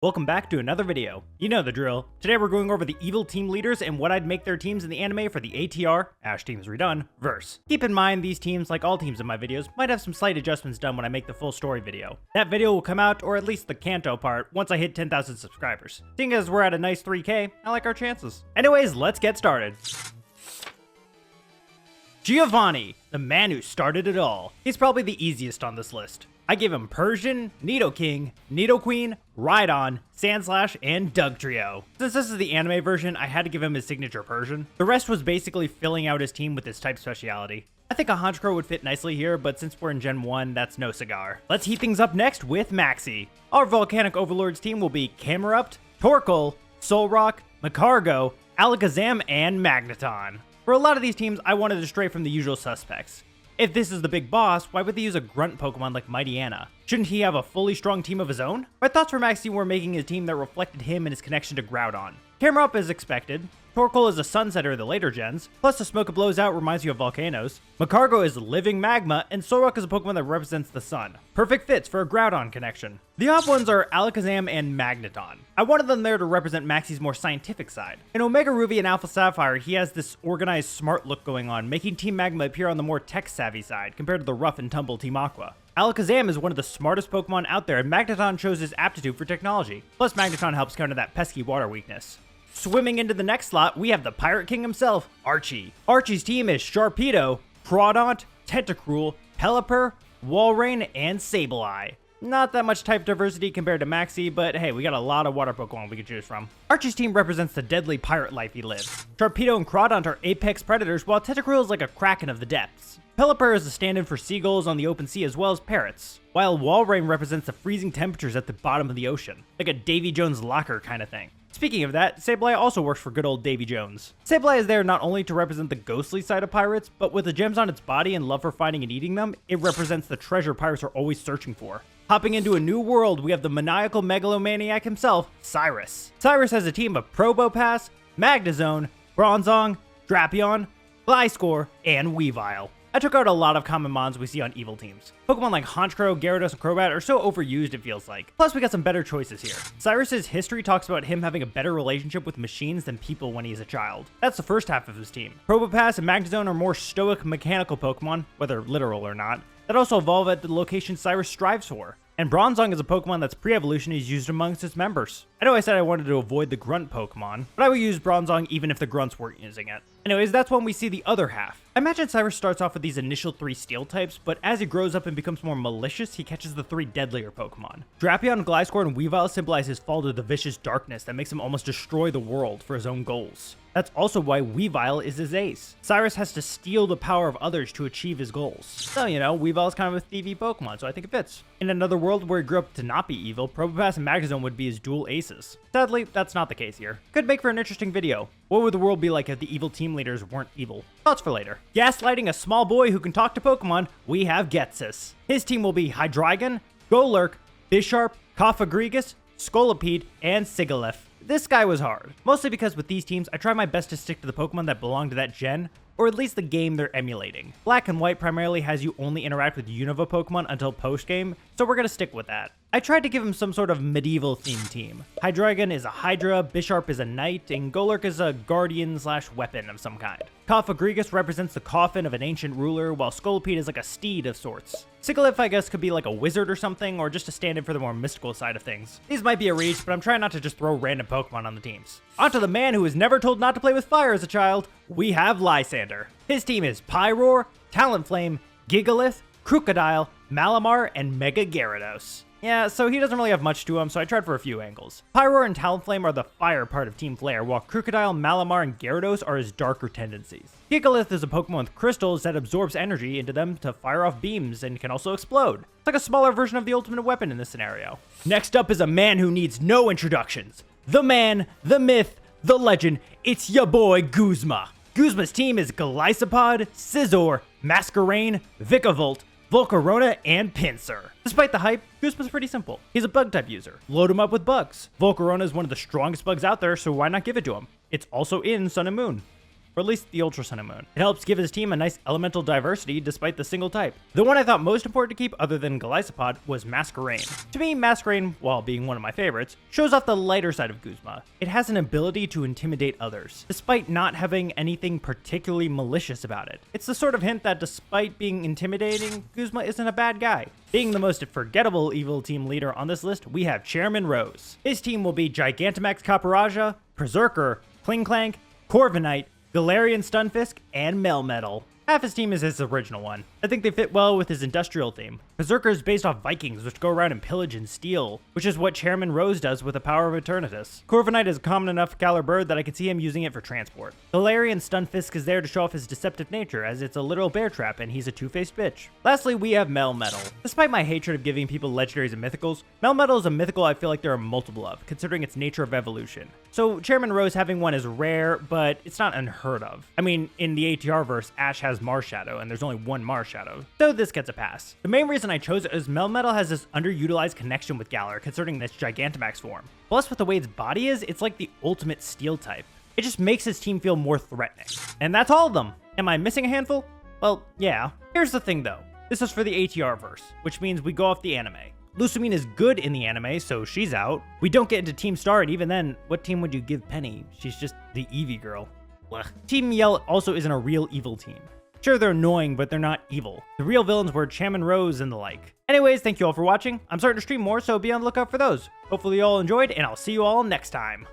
Welcome back to another video. You know the drill. Today we're going over the evil team leaders and what I'd make their teams in the anime for the ATR, Ash Teams Redone, verse. Keep in mind these teams, like all teams in my videos, might have some slight adjustments done when I make the full story video. That video will come out, or at least the Kanto part, once I hit 10,000 subscribers. Seeing as we're at a nice 3K, I like our chances. Anyways, let's get started. Giovanni, the man who started it all. He's probably the easiest on this list. I give him Persian, Nidoking, Nidoqueen, Rhydon, Sandslash, and Dugtrio. Since this is the anime version, I had to give him his signature Persian. The rest was basically filling out his team with his type speciality. I think a Honchkrow would fit nicely here, but since we're in Gen 1, that's no cigar. Let's heat things up next with Maxie. Our Volcanic Overlords team will be Camerupt, Torkoal, Solrock, Magcargo, Alakazam, and Magneton. For a lot of these teams, I wanted to stray from the usual suspects. If this is the big boss, why would they use a grunt Pokemon like Mightyena? Shouldn't he have a fully strong team of his own? My thoughts for Maxie were making a team that reflected him and his connection to Groudon. Camerupt is expected. Torkoal is a Sunsetter of the later gens, plus the smoke it blows out reminds you of volcanoes. Magcargo is living magma, and Solrock is a Pokemon that represents the sun. Perfect fits for a Groudon connection. The odd ones are Alakazam and Magneton. I wanted them there to represent Maxie's more scientific side. In Omega Ruby and Alpha Sapphire, he has this organized, smart look going on, making Team Magma appear on the more tech-savvy side, compared to the rough and tumble Team Aqua. Alakazam is one of the smartest Pokemon out there, and Magneton shows his aptitude for technology. Plus, Magneton helps counter that pesky water weakness. Swimming into the next slot, we have the Pirate King himself, Archie. Archie's team is Sharpedo, Crawdaunt, Tentacruel, Pelipper, Walrein, and Sableye. Not that much type diversity compared to Maxie, but hey, we got a lot of water Pokemon we can choose from. Archie's team represents the deadly pirate life he lives. Sharpedo and Crawdaunt are apex predators, while Tentacruel is like a kraken of the depths. Pelipper is a stand-in for seagulls on the open sea as well as parrots, while Walrein represents the freezing temperatures at the bottom of the ocean, like a Davy Jones locker kind of thing. Speaking of that, Sableye also works for good old Davy Jones. Sableye is there not only to represent the ghostly side of pirates, but with the gems on its body and love for finding and eating them, it represents the treasure pirates are always searching for. Hopping into a new world, we have the maniacal megalomaniac himself, Cyrus. Cyrus has a team of Probopass, Magnezone, Bronzong, Drapion, Gliscor, and Weavile. I took out a lot of common mons we see on evil teams. Pokemon like Honchkrow, Gyarados, and Crobat are so overused it feels like. Plus we got some better choices here. Cyrus's history talks about him having a better relationship with machines than people when he's a child. That's the first half of his team. Probopass and Magnezone are more stoic mechanical Pokemon, whether literal or not, that also evolve at the location Cyrus strives for. And Bronzong is a Pokemon that's pre-evolution is used amongst its members. I know I said I wanted to avoid the grunt Pokemon, but I would use Bronzong even if the grunts weren't using it. Anyways, that's when we see the other half. I imagine Cyrus starts off with these initial 3 steel types, but as he grows up and becomes more malicious, he catches the 3 deadlier Pokemon. Drapion, Gliscor, and Weavile symbolize his fall to the vicious darkness that makes him almost destroy the world for his own goals. That's also why Weavile is his ace. Cyrus has to steal the power of others to achieve his goals. So, you know, Weavile is kind of a thievy Pokemon, so I think it fits. In another world where he grew up to not be evil, Probopass and Magnezone would be his dual aces. Sadly, that's not the case here. Could make for an interesting video. What would the world be like if the evil team leaders weren't evil? Thoughts for later. Gaslighting a small boy who can talk to Pokemon, we have Getsis. His team will be Hydreigon, Golurk, Bisharp, Cofagrigus, Scolipede, and Sigilyph. This guy was hard, mostly because with these teams, I try my best to stick to the Pokemon that belong to that gen, or at least the game they're emulating. Black and White primarily has you only interact with Unova Pokemon until post-game, so we're gonna stick with that. I tried to give him some sort of medieval themed team. Hydreigon is a Hydra, Bisharp is a Knight, and Golurk is a Guardian/weapon of some kind. Cofagrigus represents the coffin of an ancient ruler, while Scolipede is like a steed of sorts. Sigilyph, I guess, could be like a wizard or something, or just a stand-in for the more mystical side of things. These might be a reach, but I'm trying not to just throw random Pokemon on the teams. Onto the man who was never told not to play with fire as a child, we have Lysander. His team is Pyroar, Talonflame, Gigalith, Crocodile, Malamar, and Mega Gyarados. Yeah, so he doesn't really have much to him, so I tried for a few angles. Pyroar and Talonflame are the fire part of Team Flare, while Crocodile, Malamar, and Gyarados are his darker tendencies. Gigalith is a Pokemon with crystals that absorbs energy into them to fire off beams and can also explode. It's like a smaller version of the ultimate weapon in this scenario. Next up is a man who needs no introductions. The man, the myth, the legend, it's ya boy Guzma. Guzma's team is Golisopod, Scizor, Masquerain, Vikavolt, Volcarona, and Pinsir. Despite the hype, Guzma's pretty simple. He's a bug-type user. Load him up with bugs. Volcarona is one of the strongest bugs out there, so why not give it to him? It's also in Sun and Moon. or at least the Ultra Sun and Moon. It helps give his team a nice elemental diversity despite the single type. The one I thought most important to keep other than Golisopod was Masquerain. To me, Masquerain, while being one of my favorites, shows off the lighter side of Guzma. It has an ability to intimidate others, despite not having anything particularly malicious about it. It's the sort of hint that despite being intimidating, Guzma isn't a bad guy. Being the most forgettable evil team leader on this list, we have Chairman Rose. His team will be Gigantamax Caparaja, Berserker, Klingklank, Corviknight, Galarian Stunfisk, and Melmetal. Half his team is his original one. I think they fit well with his industrial theme. Berserker is based off Vikings, which go around and pillage and steal, which is what Chairman Rose does with the power of Eternatus. Corviknight is a common enough Galar bird that I can see him using it for transport. Galarian Stunfisk is there to show off his deceptive nature, as it's a literal bear trap and he's a two-faced bitch. Lastly, we have Melmetal. Despite my hatred of giving people legendaries and mythicals, Melmetal is a mythical I feel like there are multiple of, considering its nature of evolution. So Chairman Rose having one is rare, but it's not unheard of. I mean, in the ATR verse, Ash has Marshadow, and there's only one Marshadow, so this gets a pass. The main reason I chose it is Melmetal has this underutilized connection with Galar, considering this Gigantamax form. Plus, with the way its body is, it's like the ultimate steel type. It just makes his team feel more threatening. And that's all of them. Am I missing a handful? Well, yeah. Here's the thing though. This is for the ATR verse, which means we go off the anime. Lusamine is good in the anime, so she's out. We don't get into Team Star, and even then, what team would you give Penny? She's just the Eevee girl. Blech. Team Yell also isn't a real evil team. Sure, they're annoying, but they're not evil. The real villains were Chairman Rose and the like. Anyways, thank you all for watching. I'm starting to stream more, so be on the lookout for those. Hopefully you all enjoyed, and I'll see you all next time.